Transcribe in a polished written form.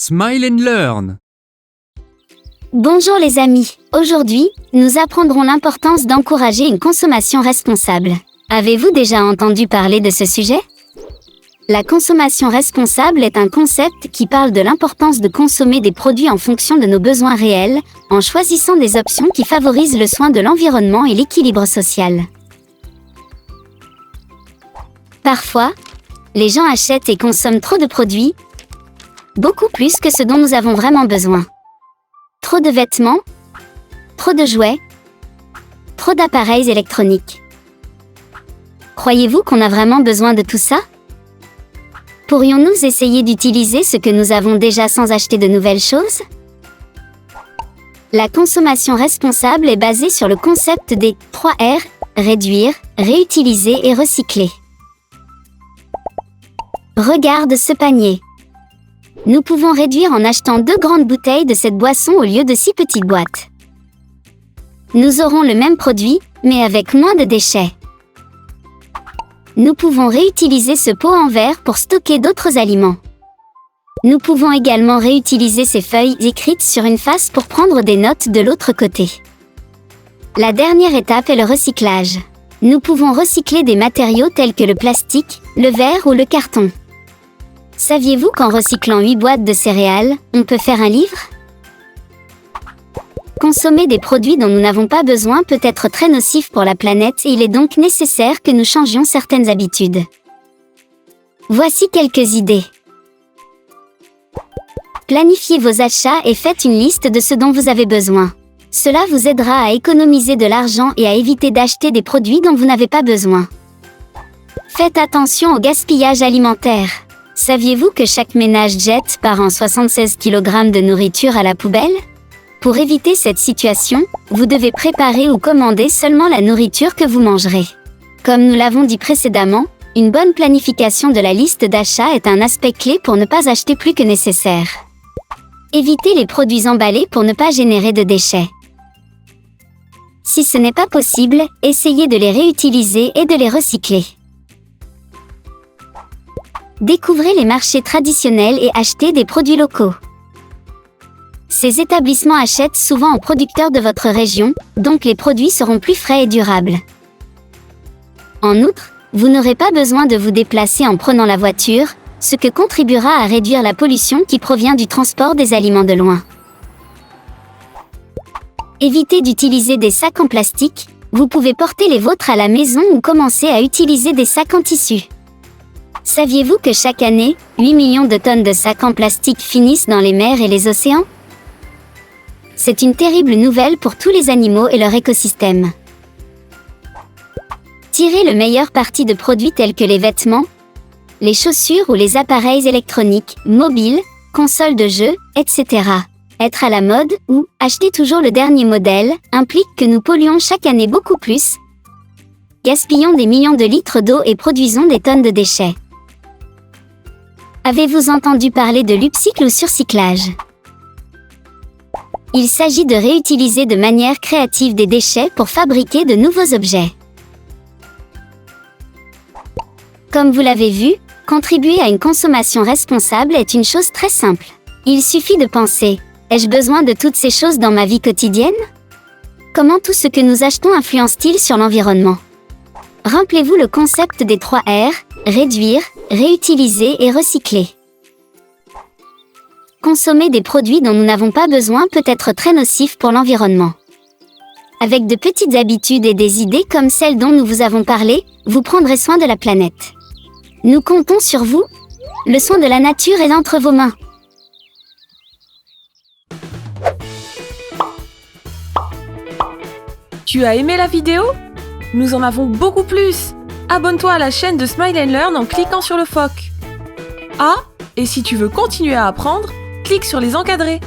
Smile and Learn. Bonjour les amis, aujourd'hui, nous apprendrons l'importance d'encourager une consommation responsable. Avez-vous déjà entendu parler de ce sujet? La consommation responsable est un concept qui parle de l'importance de consommer des produits en fonction de nos besoins réels, en choisissant des options qui favorisent le soin de l'environnement et l'équilibre social. Parfois, les gens achètent et consomment trop de produits, beaucoup plus que ce dont nous avons vraiment besoin. Trop de vêtements, trop de jouets, trop d'appareils électroniques. Croyez-vous qu'on a vraiment besoin de tout ça? Pourrions-nous essayer d'utiliser ce que nous avons déjà sans acheter de nouvelles choses? La consommation responsable est basée sur le concept des 3 R, réduire, réutiliser et recycler. Regarde ce panier. Nous pouvons réduire en achetant 2 grandes bouteilles de cette boisson au lieu de 6 petites boîtes. Nous aurons le même produit, mais avec moins de déchets. Nous pouvons réutiliser ce pot en verre pour stocker d'autres aliments. Nous pouvons également réutiliser ces feuilles écrites sur une face pour prendre des notes de l'autre côté. La dernière étape est le recyclage. Nous pouvons recycler des matériaux tels que le plastique, le verre ou le carton. Saviez-vous qu'en recyclant 8 boîtes de céréales, on peut faire un livre? Consommer des produits dont nous n'avons pas besoin peut être très nocif pour la planète et il est donc nécessaire que nous changions certaines habitudes. Voici quelques idées. Planifiez vos achats et faites une liste de ce dont vous avez besoin. Cela vous aidera à économiser de l'argent et à éviter d'acheter des produits dont vous n'avez pas besoin. Faites attention au gaspillage alimentaire. Saviez-vous que chaque ménage jette par an 76 kg de nourriture à la poubelle? Pour éviter cette situation, vous devez préparer ou commander seulement la nourriture que vous mangerez. Comme nous l'avons dit précédemment, une bonne planification de la liste d'achat est un aspect clé pour ne pas acheter plus que nécessaire. Évitez les produits emballés pour ne pas générer de déchets. Si ce n'est pas possible, essayez de les réutiliser et de les recycler. Découvrez les marchés traditionnels et achetez des produits locaux. Ces établissements achètent souvent aux producteurs de votre région, donc les produits seront plus frais et durables. En outre, vous n'aurez pas besoin de vous déplacer en prenant la voiture, ce qui contribuera à réduire la pollution qui provient du transport des aliments de loin. Évitez d'utiliser des sacs en plastique, vous pouvez porter les vôtres à la maison ou commencer à utiliser des sacs en tissu. Saviez-vous que chaque année, 8 millions de tonnes de sacs en plastique finissent dans les mers et les océans? C'est une terrible nouvelle pour tous les animaux et leur écosystème. Tirez le meilleur parti de produits tels que les vêtements, les chaussures ou les appareils électroniques, mobiles, consoles de jeux, etc. Être à la mode ou acheter toujours le dernier modèle implique que nous polluons chaque année beaucoup plus, gaspillons des millions de litres d'eau et produisons des tonnes de déchets. Avez-vous entendu parler de l'upcycle ou surcyclage? Il s'agit de réutiliser de manière créative des déchets pour fabriquer de nouveaux objets. Comme vous l'avez vu, contribuer à une consommation responsable est une chose très simple. Il suffit de penser, ai-je besoin de toutes ces choses dans ma vie quotidienne? Comment tout ce que nous achetons influence-t-il sur l'environnement? Rappelez-vous le concept des 3 R, réduire, réutiliser et recycler. Consommer des produits dont nous n'avons pas besoin peut être très nocif pour l'environnement. Avec de petites habitudes et des idées comme celles dont nous vous avons parlé, vous prendrez soin de la planète. Nous comptons sur vous. Le soin de la nature est entre vos mains. Tu as aimé la vidéo? Nous en avons beaucoup plus! Abonne-toi à la chaîne de Smile and Learn en cliquant sur le phoque. Ah, et si tu veux continuer à apprendre, clique sur les encadrés.